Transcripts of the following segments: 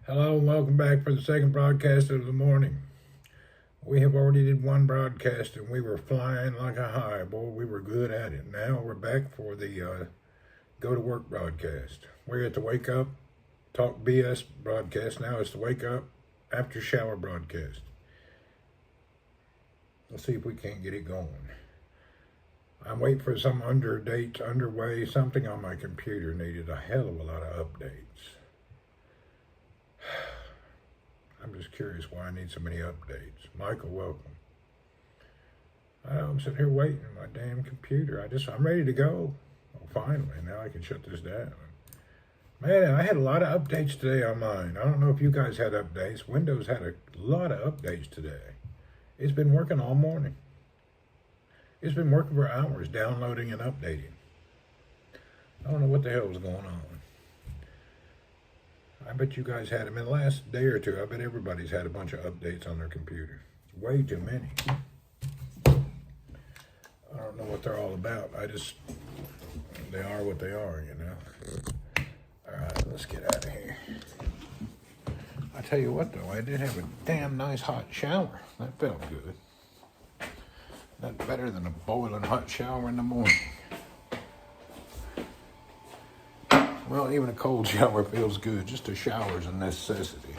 Hello and welcome back for the second broadcast of the morning. We have already did one broadcast and we were flying like a high. Boy, we were good at it. Now we're back for the go to work broadcast. We're at the wake up, talk BS broadcast. Now it's the wake up after shower broadcast. Let's see if we can't get it going. I'm waiting for some underway. Something on my computer needed a hell of a lot of updates. I'm just curious why I need so many updates. Michael, welcome. I'm sitting here waiting on my damn computer. I'm ready to go. Well, finally, now I can shut this down. Man, I had a lot of updates today on mine. I don't know if you guys had updates. Windows had a lot of updates today. It's been working all morning. It's been working for hours, downloading and updating. I don't know what the hell was going on. I bet you guys had them in the last day or two. I bet everybody's had a bunch of updates on their computer. It's way too many. I don't know what they're all about. They are what they are, you know. All right, let's get out of here. I tell you what, though, I did have a damn nice hot shower. That felt good. That's better than a boiling hot shower in the morning. Well, even a cold shower feels good. Just a shower is a necessity.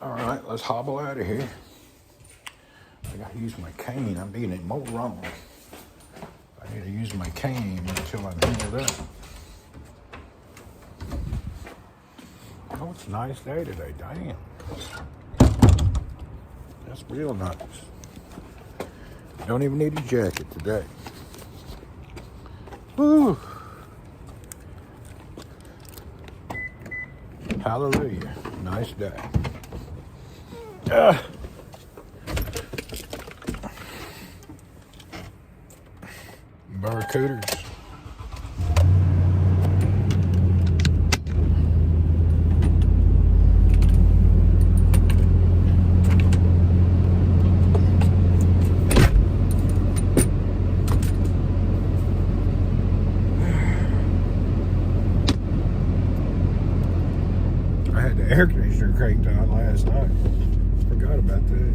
All right, let's hobble out of here. I got to use my cane. I'm being more wrong. I need to use my cane until I'm healed up. Oh, it's a nice day today. Damn. That's real nice. Don't even need a jacket today. Woo! Hallelujah. Nice day. Barracudas. Air conditioner cranked on last night. Forgot about that.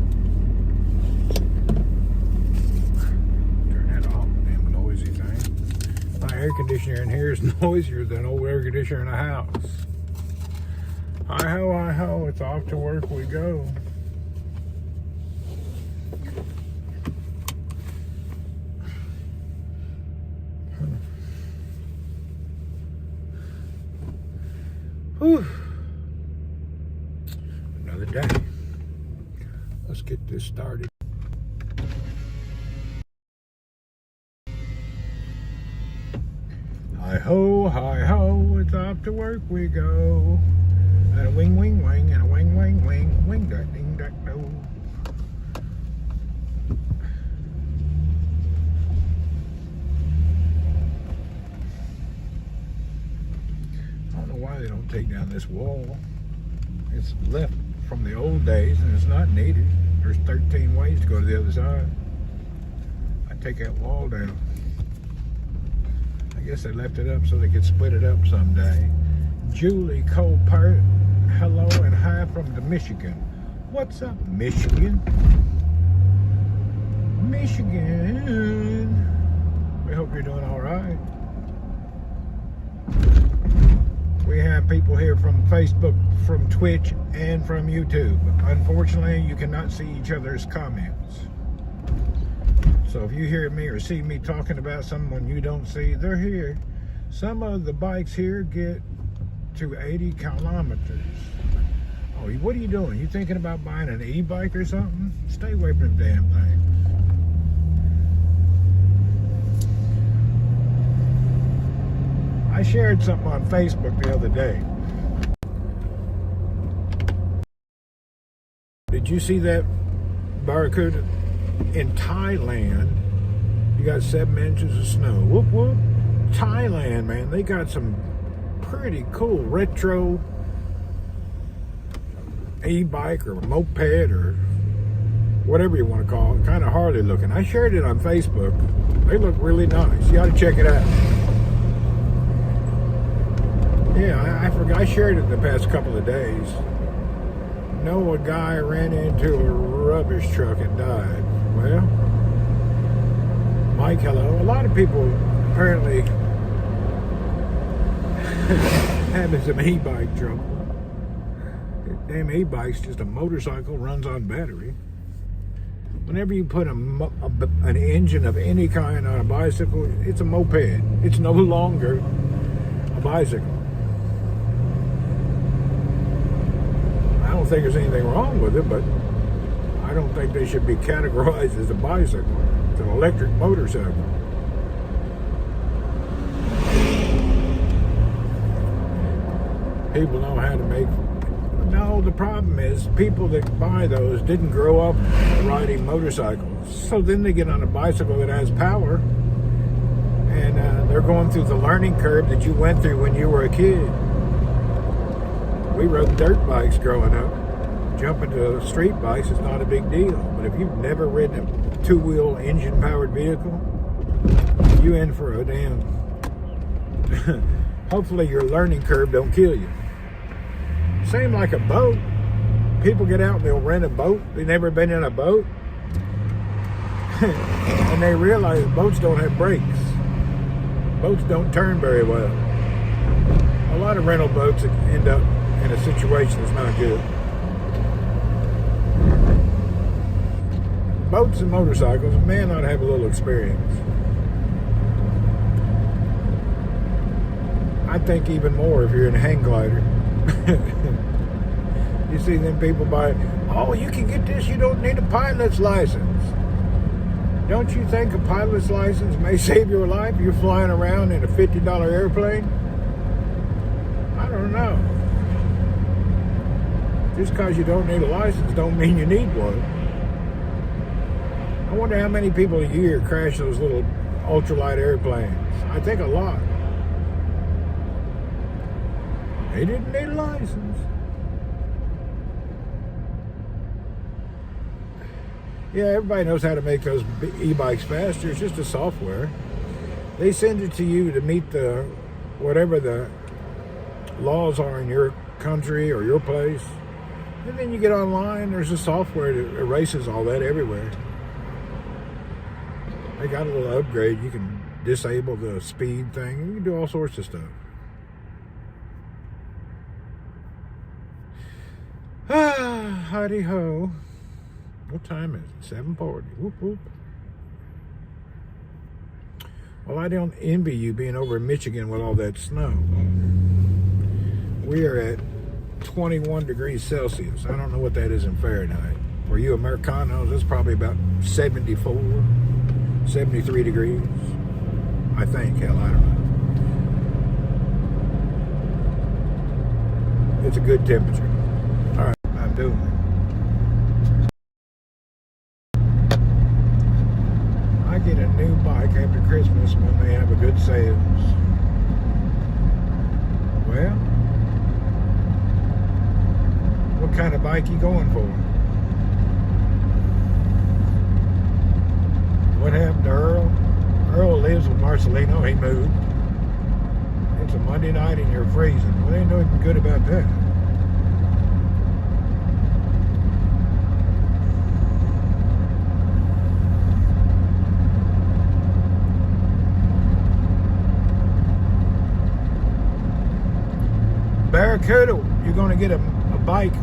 Turn that off, damn noisy thing. My air conditioner in here is noisier than old air conditioner in a house. Hi ho, it's off to work we go. Whew. Day. Let's get this started. Hi ho, it's off to work we go. And a wing, wing, wing, and a wing, wing, wing, wing, duck, ding, duck, no. I don't know why they don't take down this wall. It's left from the old days and it's not needed. There's 13 ways to go to the other side. I'd take that wall down. I guess they left it up so they could split it up someday. Julie Colpert, hello and hi from the Michigan. What's up, Michigan? Michigan. We hope you're doing all right. We have people here from Facebook, from Twitch, and from YouTube. Unfortunately, you cannot see each other's comments. So if you hear me or see me talking about someone you don't see, they're here. Some of the bikes here get to 80 kilometers. Oh, what are you doing? You thinking about buying an e-bike or something? Stay away from the damn thing. I shared something on Facebook the other day. Did you see that barracuda? In Thailand, you got 7 inches of snow. Whoop, whoop. Thailand, man, they got some pretty cool retro e-bike or moped or whatever you want to call it. Kind of Harley looking. I shared it on Facebook. They look really nice. You ought to check it out. Yeah, I forgot. I shared it the past couple of days. know a guy ran into a rubbish truck and died. Well, Mike, hello. A lot of people apparently having some e-bike trouble. Damn e-bike's just a motorcycle, runs on battery. Whenever you put an engine of any kind on a bicycle, it's a moped. It's no longer a bicycle. I don't think there's anything wrong with it, but I don't think they should be categorized as a bicycle. It's an electric motorcycle. People know how to make. No, the problem is people that buy those didn't grow up riding motorcycles. So then they get on a bicycle that has power, and they're going through the learning curve that you went through when you were a kid. We rode dirt bikes growing up. Jumping to street bikes is not a big deal. But if you've never ridden a two-wheel engine-powered vehicle, you in for a damn... Hopefully your learning curve don't kill you. Same like a boat. People get out and they'll rent a boat. They've never been in a boat. And they realize boats don't have brakes. Boats don't turn very well. A lot of rental boats end up in a situation that's not good. Boats and motorcycles, a man ought to have a little experience. I think even more if you're in a hang glider. You see them people buy, oh, you can get this, you don't need a pilot's license. Don't you think a pilot's license may save your life? You're flying around in a $50 airplane? I don't know. Just because you don't need a license don't mean you need one. I wonder how many people a year crash those little ultralight airplanes. I think a lot. They didn't need a license. Yeah, everybody knows how to make those e-bikes faster. It's just a software. They send it to you to meet the whatever the laws are in your country or your place. And then you get online, there's a software that erases all that everywhere. They got a little upgrade. You can disable the speed thing. You can do all sorts of stuff. Ah, howdy ho. What time is it? 7:40. Whoop whoop. Well, I don't envy you being over in Michigan with all that snow. We are at 21 degrees Celsius. I don't know what that is in Fahrenheit. For you Americanos, that's probably about 74, 73 degrees. I think. Hell, I don't know. It's a good temperature. All right, I'm doing it. I get a new bike after Christmas when they have a good sales. Well, what kind of bike you going for? What happened to Earl? Earl lives with Marcelino. He moved. It's a Monday night and you're freezing. Well, ain't nothing good about that. Barracuda, you're going to get a bike.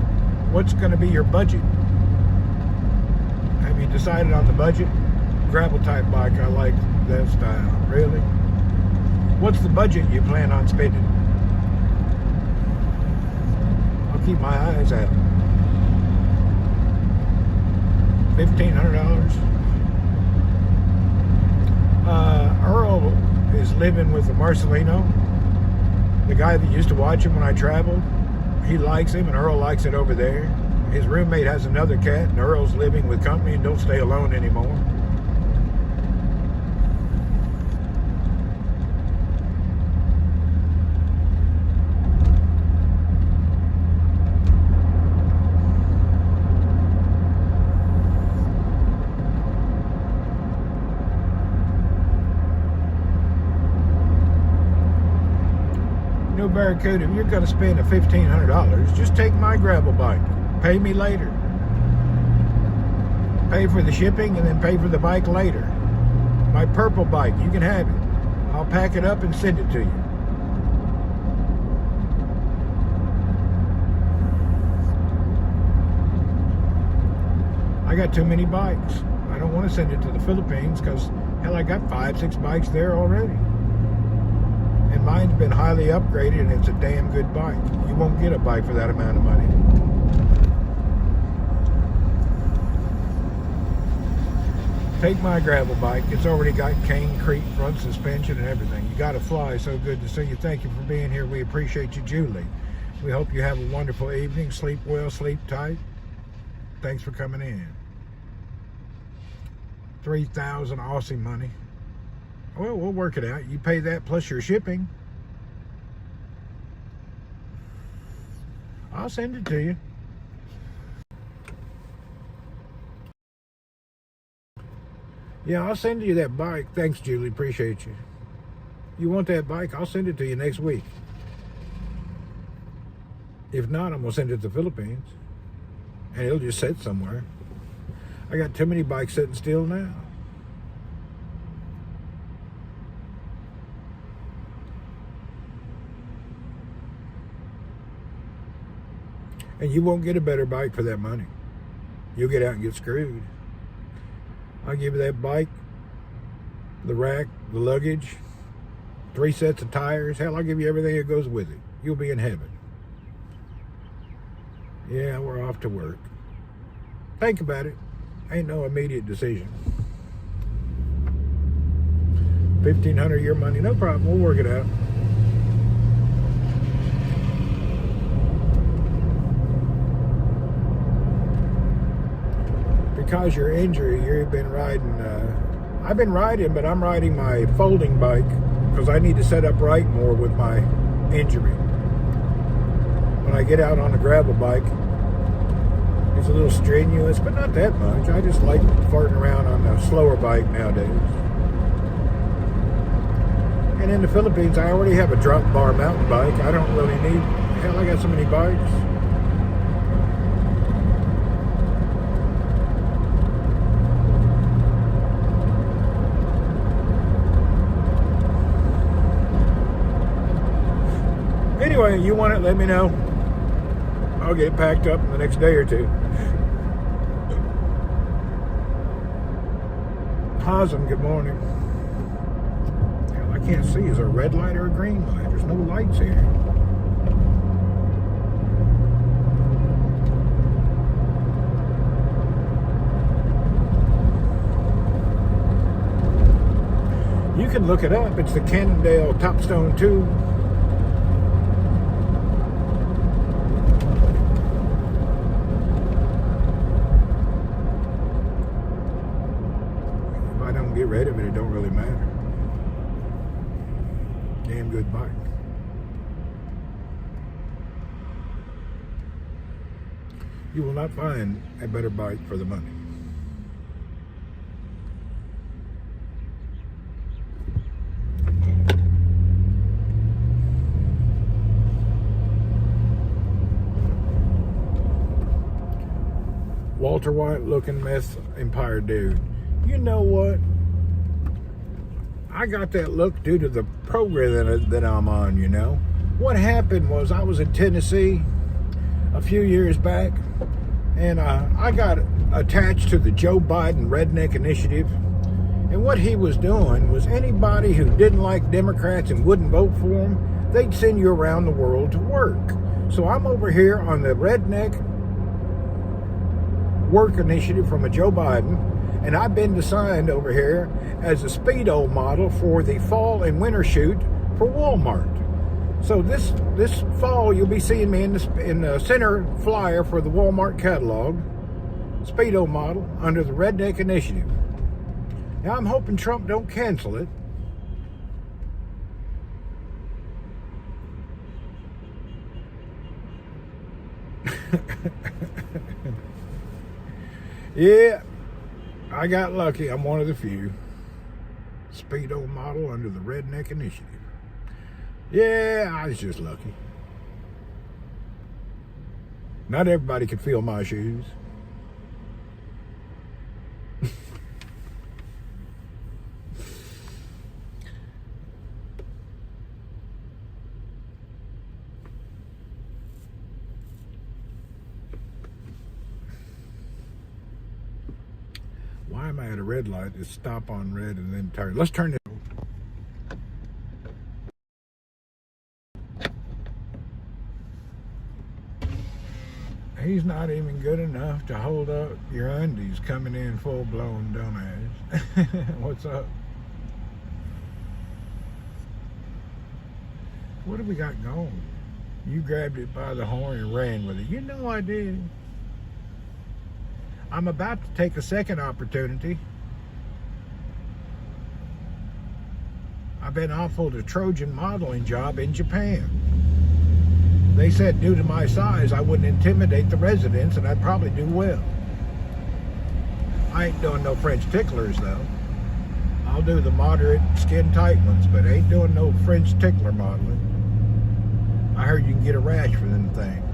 What's going to be your budget? Have you decided on the budget? Gravel type bike, I like that style. Really? What's the budget you plan on spending? I'll keep my eyes out. $1,500. Earl is living with the Marcelino. The guy that used to watch him when I traveled, he likes him, and Earl likes it over there. His roommate has another cat, and Earl's living with company and don't stay alone anymore. Barracuda, if you're going to spend $1,500, just take my gravel bike. Pay me later. Pay for the shipping and then pay for the bike later. My purple bike, you can have it. I'll pack it up and send it to you. I got too many bikes. I don't want to send it to the Philippines because, hell, I got 5-6 bikes there already. And mine's been highly upgraded and it's a damn good bike. You won't get a bike for that amount of money. Take my gravel bike. It's already got cane creep front suspension and everything. You got to fly. So good to see you. Thank you for being here. We appreciate you, Julie. We hope you have a wonderful evening. Sleep well, sleep tight. Thanks for coming in. 3,000 Aussie money. Well, we'll work it out. You pay that plus your shipping. I'll send it to you. Yeah, I'll send you that bike. Thanks, Julie. Appreciate you. You want that bike? I'll send it to you next week. If not, I'm going to send it to the Philippines. And it'll just sit somewhere. I got too many bikes sitting still now. And you won't get a better bike for that money. You'll get out and get screwed. I'll give you that bike, the rack, the luggage, 3 sets of tires. Hell, I'll give you everything that goes with it. You'll be in heaven. Yeah, we're off to work. Think about it. Ain't no immediate decision. $1,500 your money, no problem. We'll work it out. Because your injury, you've been riding. I've been riding, but I'm riding my folding bike because I need to set up right more with my injury. When I get out on a gravel bike, it's a little strenuous, but not that much. I just like farting around on a slower bike nowadays. And in the Philippines, I already have a drop bar mountain bike. I don't really need, hell, I got so many bikes. Anyway, you want it, let me know. I'll get it packed up in the next day or two. Hazem, good morning. Hell, I can't see. Is there a red light or a green light? There's no lights here. You can look it up. It's the Cannondale Topstone 2. Get rid of it, it don't really matter. Damn good bike. You will not find a better bike for the money. Walter White looking meth empire dude. You know what? I got that look due to the program that I'm on, you know. What happened was I was in Tennessee a few years back, and I got attached to the Joe Biden Redneck Initiative. And what he was doing was anybody who didn't like Democrats and wouldn't vote for them, they'd send you around the world to work. So I'm over here on the Redneck Work Initiative from a Joe Biden. And I've been assigned over here as a Speedo model for the fall and winter shoot for Walmart. So this fall, you'll be seeing me in the center flyer for the Walmart catalog, Speedo model under the Redneck Initiative. Now I'm hoping Trump don't cancel it. Yeah. I got lucky. I'm one of the few. Speedo model under the Redneck Initiative. Yeah, I was just lucky. Not everybody could feel my shoes. Why am I at a red light? Just stop on red and then turn. Let's turn it. He's not even good enough to hold up your undies coming in full-blown dumbass. What's up? What have we got going? You grabbed it by the horn and ran with it. You know I did. I'm about to take a second opportunity. I've been offered a Trojan modeling job in Japan. They said due to my size, I wouldn't intimidate the residents and I'd probably do well. I ain't doing no French ticklers though. I'll do the moderate skin tight ones, but ain't doing no French tickler modeling. I heard you can get a rash for them things.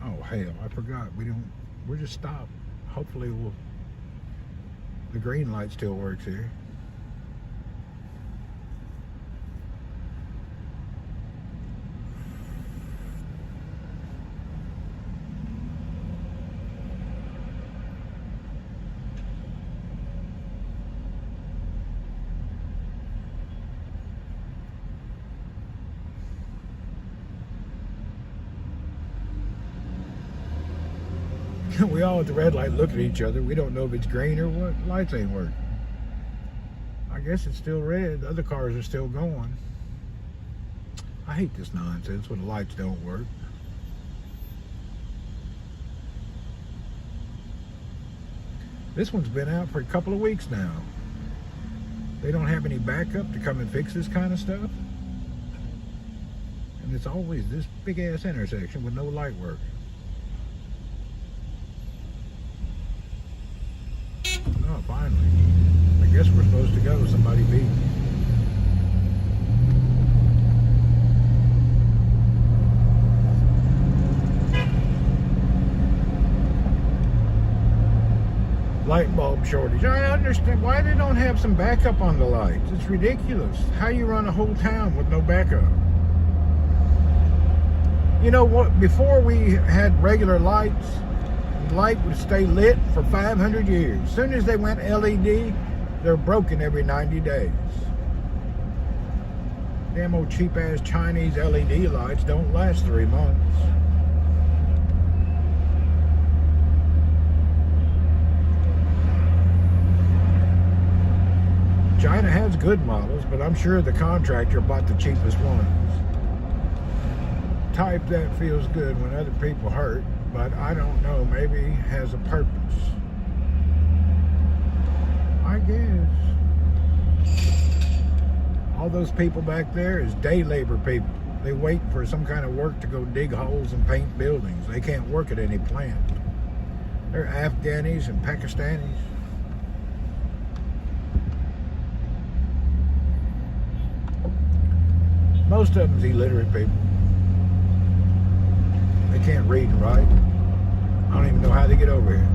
Oh hell, I forgot. We're just stopped. Hopefully the green light still works here. We all at the red light look at each other. We don't know if it's green or what. Lights ain't working. I guess it's still red. The other cars are still going. I hate this nonsense when the lights don't work. This one's been out for a couple of weeks now. They don't have any backup to come and fix this kind of stuff. And it's always this big ass intersection with no light work. Oh, finally. I guess we're supposed to go. Somebody beat me. Light bulb shortage. I understand why they don't have some backup on the lights. It's ridiculous. How you run a whole town with no backup? You know what? Before we had regular lights, the light would stay lit for 500 years. As soon as they went LED, they're broken every 90 days. Damn old cheap-ass Chinese LED lights don't last 3 months. China has good models, but I'm sure the contractor bought the cheapest ones. Type that feels good when other people hurt, but I don't know, maybe it has a purpose. I guess. All those people back there is day labor people. They wait for some kind of work to go dig holes and paint buildings. They can't work at any plant. They're Afghanis and Pakistanis. Most of them's illiterate people. They can't read and write. I don't even know how they get over here.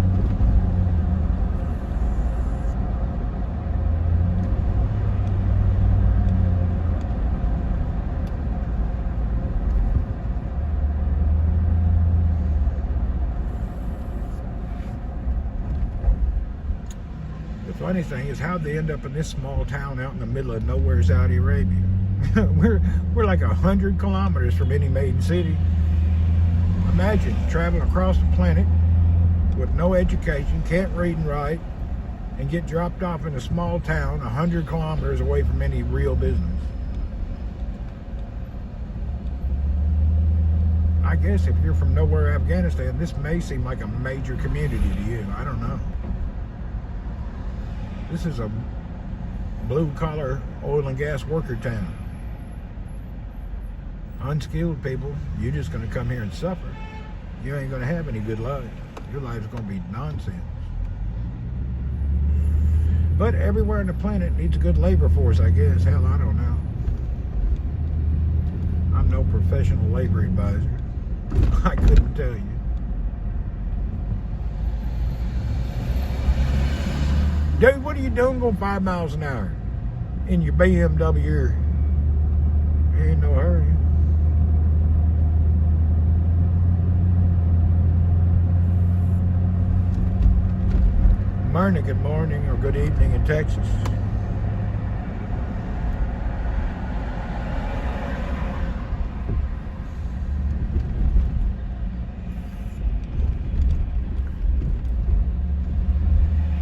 The funny thing is, how'd they end up in this small town out in the middle of nowhere, Saudi Arabia? we're like 100 kilometers from any main city. Imagine traveling across the planet with no education, can't read and write, and get dropped off in a small town 100 kilometers away from any real business. I guess if you're from nowhere, Afghanistan, this may seem like a major community to you. I don't know. This is a blue-collar oil and gas worker town. Unskilled people, you're just going to come here and suffer. You ain't going to have any good life. Your life's going to be nonsense. But everywhere on the planet needs a good labor force, I guess. Hell, I don't know. I'm no professional labor advisor. I couldn't tell you. Dude, what are you doing going 5 miles an hour in your BMW? Ain't no hurry. Morning, good morning, or good evening in Texas.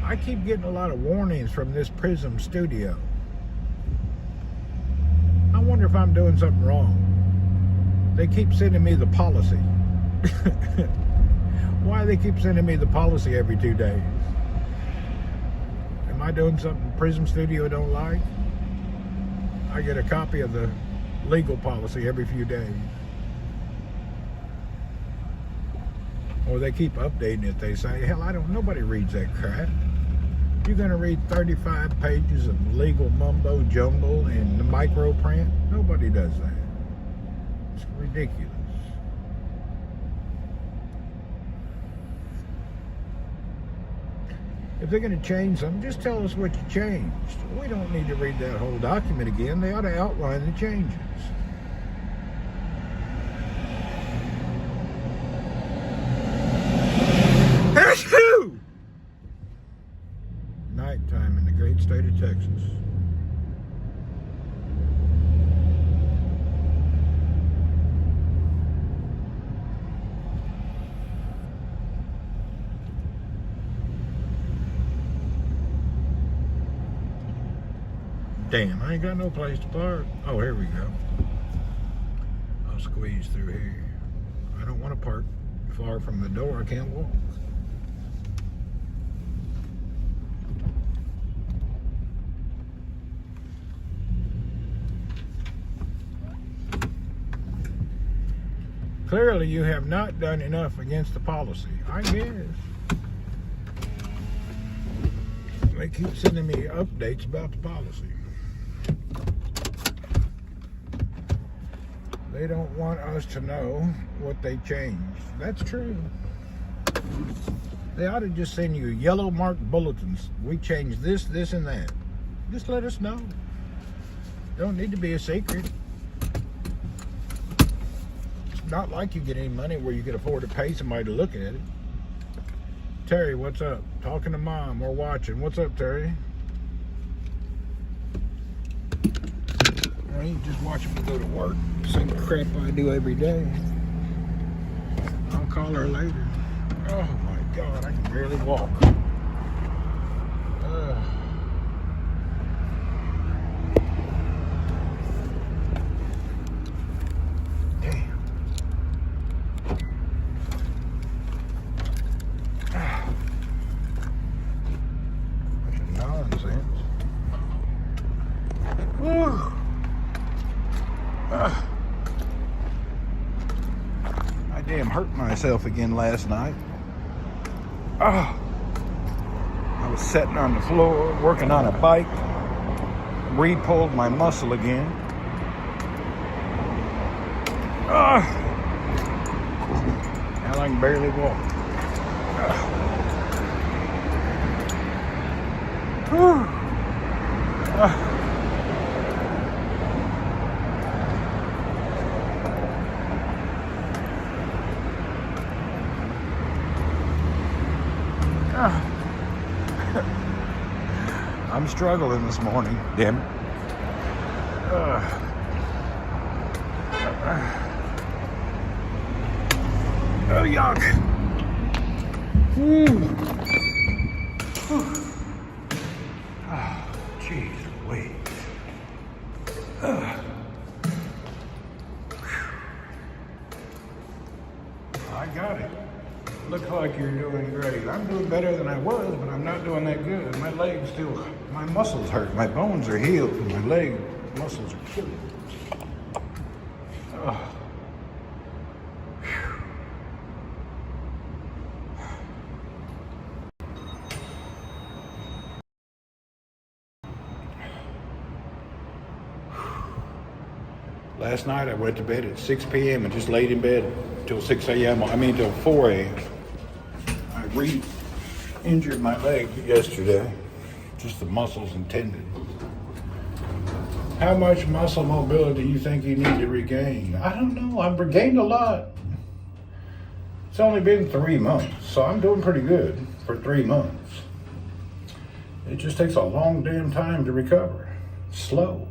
I keep getting a lot of warnings from this Prism studio. I wonder if I'm doing something wrong. They keep sending me the policy. Why do they keep sending me the policy every 2 days? Am I doing something Prism Studio don't like? I get a copy of the legal policy every few days. Or they keep updating it. They say, hell, nobody reads that crap. You're going to read 35 pages of legal mumbo jumbo in the micro print? Nobody does that. It's ridiculous. If they're going to change something, just tell us what you changed. We don't need to read that whole document again. They ought to outline the changes. Achoo! Nighttime in the great state of Texas. Damn, I ain't got no place to park. Oh, here we go. I'll squeeze through here. I don't want to park far from the door. I can't walk. Clearly, you have not done enough against the policy, I guess. They keep sending me updates about the policy. They don't want us to know what they changed. That's true. They ought to just send you yellow marked bulletins. We changed this, this, and that. Just let us know. Don't need to be a secret. It's not like you get any money where you can afford to pay somebody to look at it. Terry, what's up? Talking to Mom. We're watching. What's up, Terry? I ain't just watching me go to work. Same crap I do every day. I'll call her later. Oh my God, I can barely walk. Damn. Bunch of nonsense. Woo. I damn hurt myself again last night. I was sitting on the floor working on a bike. Re-pulled my muscle again. Now I can barely walk. I'm struggling this morning, damn it. Oh, yuck. Oh, jeez, wait. got it. Looks like you're doing great. I'm doing better than I was, but I'm not doing that good. My legs still, my muscles hurt. My bones are healed, but my leg muscles are killing. Oh. Last night I went to bed at 6 p.m. and just laid in bed till 6 a.m. Till 4 a.m. I re-injured my leg yesterday, just the muscles and tendons. How much muscle mobility do you think you need to regain? I don't know. I've regained a lot. It's only been 3 months, so I'm doing pretty good for 3 months. It just takes a long damn time to recover. It's slow.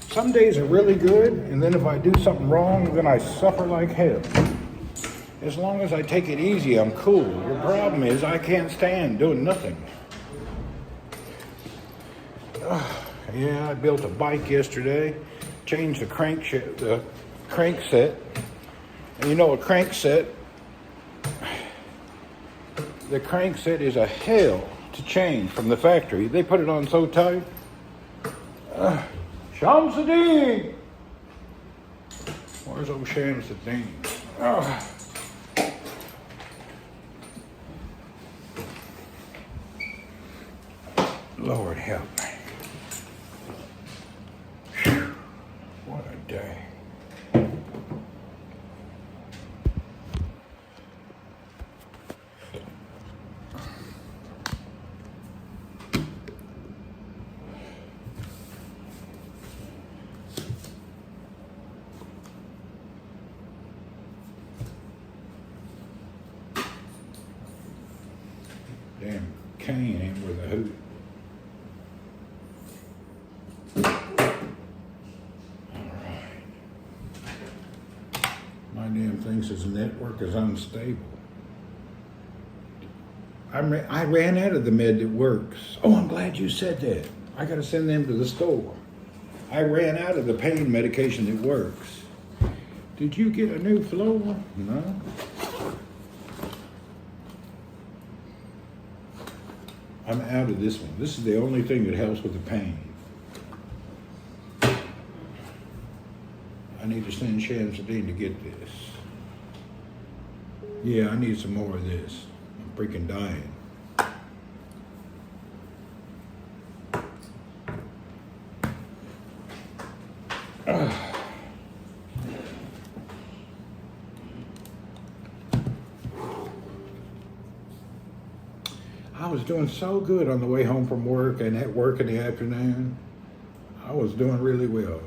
Some days are really good, and then if I do something wrong, then I suffer like hell. As long as I take it easy, I'm cool. The problem is I can't stand doing nothing. Yeah, I built a bike yesterday, changed the crankset. And you know a crankset, the crankset is a hell to change from the factory. They put it on so tight. Shamsuddin! Where's old Shamsuddin? Oh. Lord help me. Whew. What a day. Damn cane ain't with a hoot. Alright. My damn thing says network is unstable. I ran out of the med that works. Oh, I'm glad you said that. I gotta send them to the store. I ran out of the pain medication that works. Did you get a new floor? No. I'm out of this one. This is the only thing that helps with the pain. I need to send Shamsuddin to get this. Yeah, I need some more of this. I'm freaking dying. I was doing so good on the way home from work and at work in the afternoon. I was doing really well.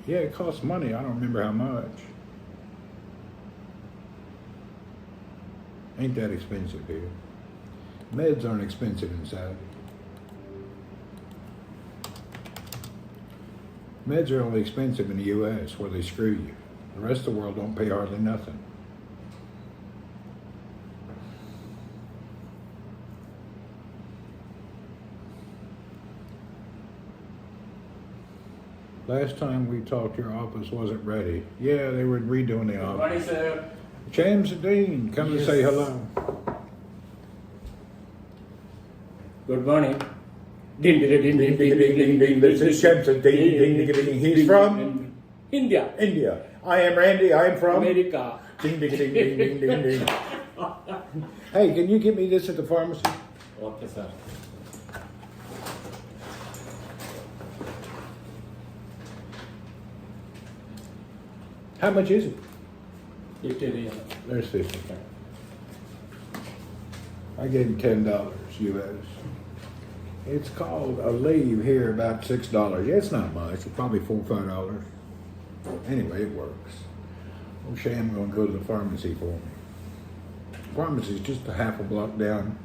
Yeah, it costs money. I don't remember how much. Ain't that expensive here. Meds aren't expensive in Saudi. Meds are only expensive in the U.S. where they screw you. The rest of the world don't pay hardly nothing. Last time we talked, your office wasn't ready. Yeah, they were redoing the office. Morning, sir. Shamsuddin, come to say hello. Good morning. This is Shamsuddin. He's from India. India. I am Randy. I am from America. Ding, ding, ding, ding, ding, ding, ding. Hey, can you get me this at the pharmacy? Okay, sir. How much is it? 50 real. There's 50. I gave him $10 US. It's called a leave here, about $6. Yeah, it's not much. It's probably $4 or $5. Anyway, it works. Oh, Sham gonna go to the pharmacy for me. Pharmacy's just a half a block down.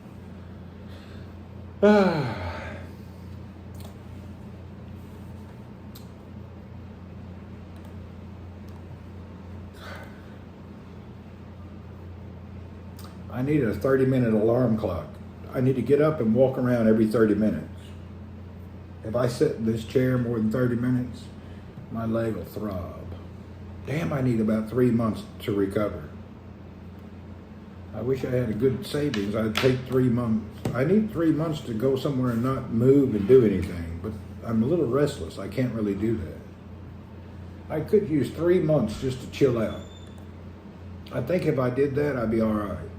I need a 30-minute alarm clock. I need to get up and walk around every 30 minutes. If I sit in this chair more than 30 minutes, my leg will throb. Damn, I need about 3 months to recover. I wish I had a good savings. I'd take 3 months. I need 3 months to go somewhere and not move and do anything, but I'm a little restless. I can't really do that. I could use 3 months just to chill out. I think if I did that, I'd be all right.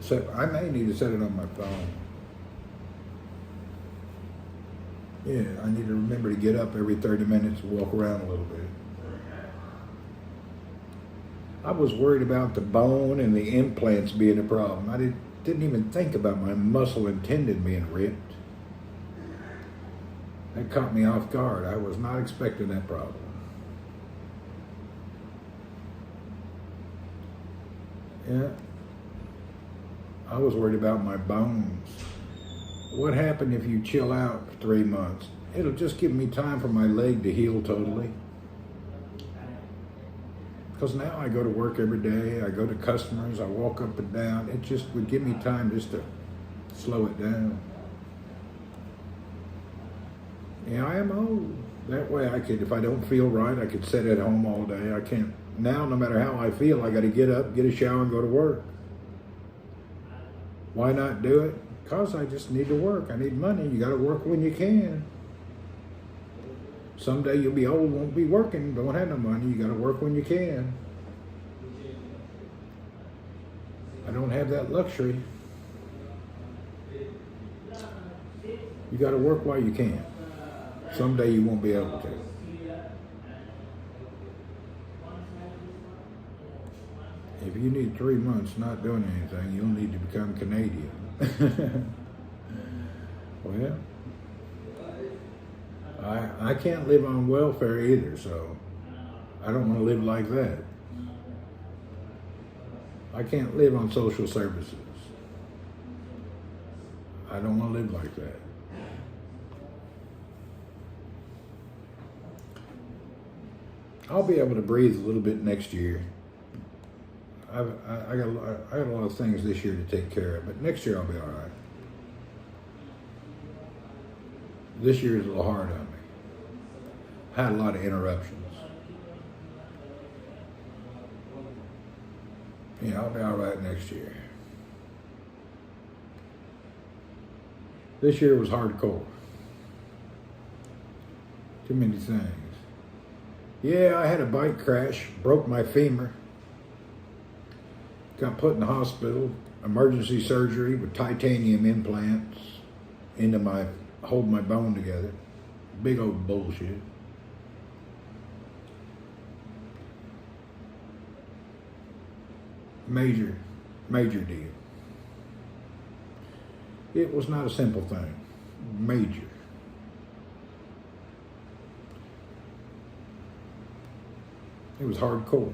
So I may need to set it on my phone. Yeah, I need to remember to get up every 30 minutes and walk around a little bit. I was worried about the bone and the implants being a problem. I didn't even think about my muscle and tendon being ripped. That caught me off guard. I was not expecting that problem. Yeah. I was worried about my bones. What happened if you chill out for 3 months? It'll just give me time for my leg to heal totally. Because now I go to work every day, I go to customers, I walk up and down. It just would give me time just to slow it down. Yeah, I am old. That way I could, if I don't feel right, I could sit at home all day. I can't. Now, no matter how I feel, I got to get up, get a shower, and go to work. Why not do it? Because I just need to work. I need money. You got to work when you can. Someday you'll be old, won't be working, don't have no money. You got to work when you can. I don't have that luxury. You got to work while you can. Someday you won't be able to. If you need 3 months not doing anything, you'll need to become Canadian. Well, I can't live on welfare either, so I don't want to live like that. I can't live on social services. I don't want to live like that. I'll be able to breathe a little bit next year. I got a lot of things this year to take care of, but next year I'll be all right. This year is a little hard on me. I had a lot of interruptions. Yeah, I'll be all right next year. This year was hardcore. Too many things. Yeah, I had a bike crash, broke my femur. Got put in the hospital, emergency surgery with titanium implants hold my bone together. Big old bullshit. Major deal. It was not a simple thing. Major. It was hardcore.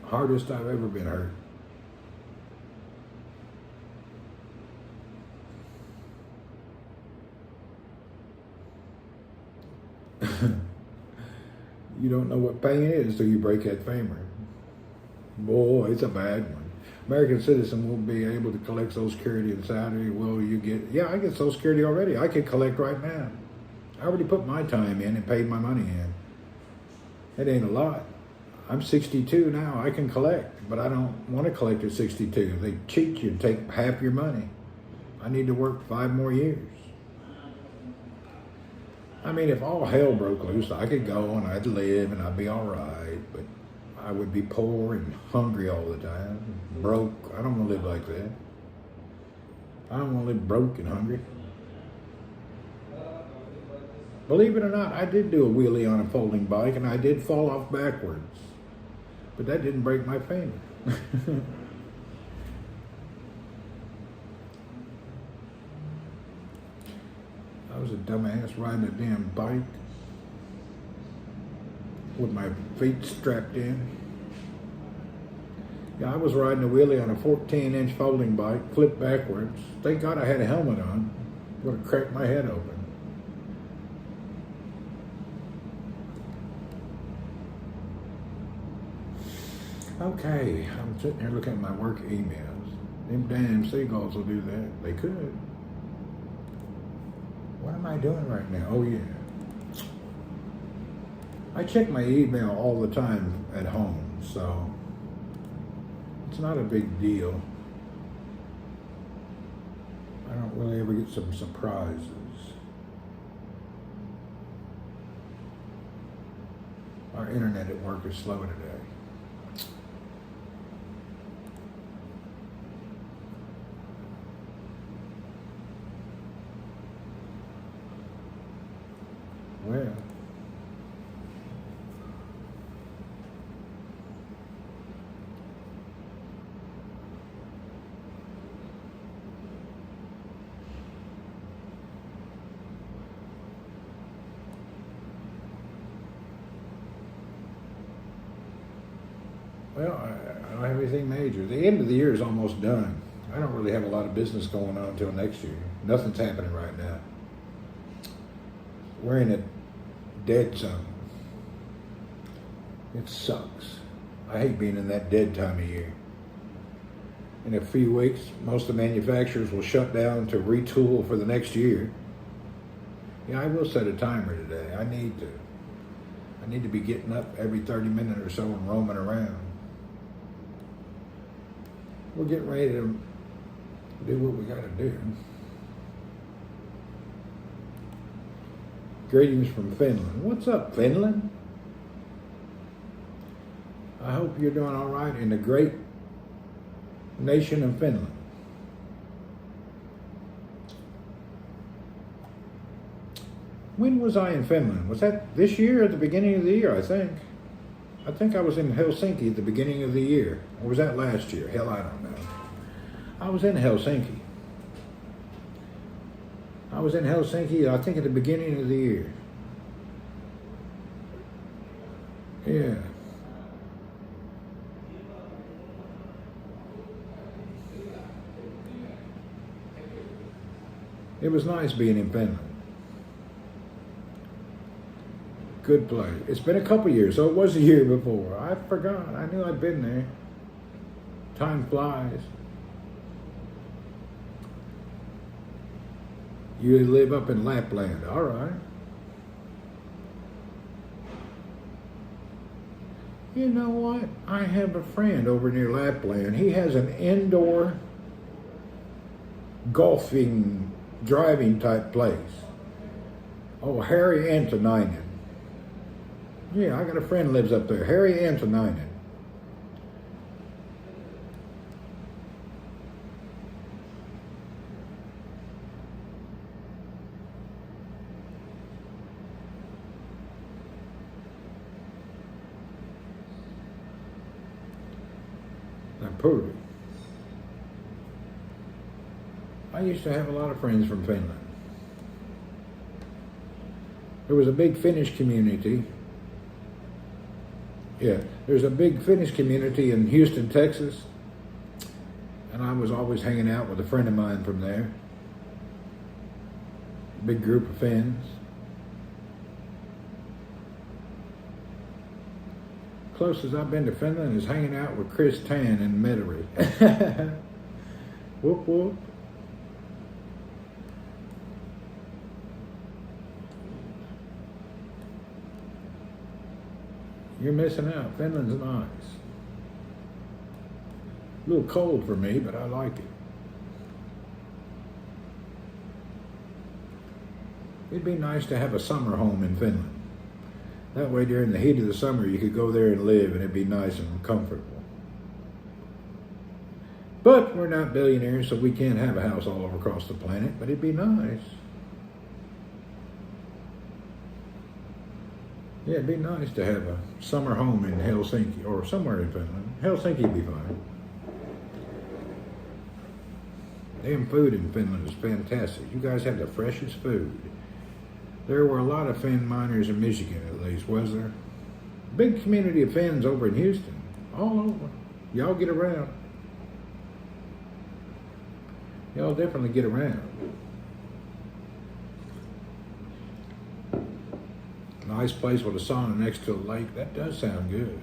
Hardest I've ever been hurt. You don't know what pain is till you break that femur. Boy, it's a bad one. American citizen won't be able to collect Social Security and salary. Well, yeah, I get Social Security already. I can collect right now. I already put my time in and paid my money in. It ain't a lot. I'm 62 now. I can collect, but I don't want to collect at 62. They cheat you and take half your money. I need to work 5 more years. I mean, if all hell broke loose, I could go and I'd live and I'd be all right, but I would be poor and hungry all the time, broke. I don't want to live like that. I don't want to live broke and hungry. Believe it or not, I did do a wheelie on a folding bike and I did fall off backwards. But that didn't break my femur. I was a dumbass riding a damn bike with my feet strapped in. Yeah, I was riding a wheelie on a 14-inch folding bike, flipped backwards. Thank God I had a helmet on. Would have cracked my head open. Okay, I'm sitting here looking at my work emails. Them damn seagulls will do that. They could. What am I doing right now? Oh yeah. I check my email all the time at home, so it's not a big deal. I don't really ever get some surprises. Our internet at work is slow today. Well, I don't have anything major. The end of the year is almost done. I don't really have a lot of business going on until next year. Nothing's happening right now. We're in a dead zone. It sucks. I hate being in that dead time of year. In a few weeks, most of the manufacturers will shut down to retool for the next year. Yeah, I will set a timer today. I need to. I need to be getting up every 30 minutes or so and roaming around. We're getting ready to do what we got to do. Greetings from Finland. What's up, Finland? I hope you're doing all right in the great nation of Finland. When was I in Finland? Was that this year or at the beginning of the year, I think? I think I was in Helsinki at the beginning of the year. Or was that last year? Hell, I don't know. I was in Helsinki. I think at the beginning of the year. Yeah. It was nice being in Finland. Good place. It's been a couple years, so it was a year before. I forgot. I knew I'd been there. Time flies. You live up in Lapland. All right. You know what? I have a friend over near Lapland. He has an indoor golfing, driving type place. Oh, Harry Antoninen. Yeah, I got a friend lives up there, Harry Antoninen. Now, Purdy. I used to have a lot of friends from Finland. There was a big Finnish community. Yeah, there's a big Finnish community in Houston, Texas, and I was always hanging out with a friend of mine from there. Big group of Finns. Closest I've been to Finland is hanging out with Chris Tan in Metairie. Whoop whoop. You're missing out. Finland's nice. A little cold for me, but I like it. It'd be nice to have a summer home in Finland. That way during the heat of the summer you could go there and live and it'd be nice and comfortable. But we're not billionaires, so we can't have a house all over across the planet, but it'd be nice. Yeah, it'd be nice to have a summer home in Helsinki or somewhere in Finland. Helsinki would be fine. Damn food in Finland is fantastic. You guys have the freshest food. There were a lot of Finn miners in Michigan, at least, was there? Big community of Finns over in Houston. All over. Y'all get around. Y'all definitely get around. Nice place with a sauna next to a lake. That does sound good.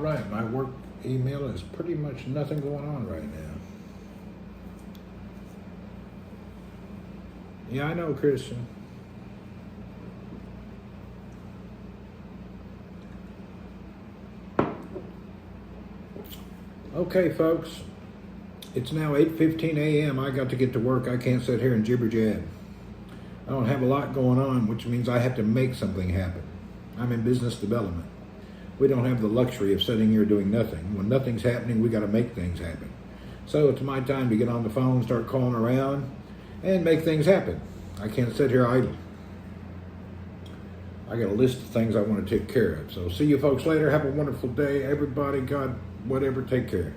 right. My work email is pretty much nothing going on right now. Yeah, I know, Christian. Okay, folks. It's now 8:15 a.m. I got to get to work. I can't sit here and jibber jab. I don't have a lot going on, which means I have to make something happen. I'm in business development. We don't have the luxury of sitting here doing nothing. When nothing's happening, we got to make things happen. So it's my time to get on the phone, start calling around, and make things happen. I can't sit here idle. I got a list of things I want to take care of. So see you folks later. Have a wonderful day. Everybody, God, whatever, take care.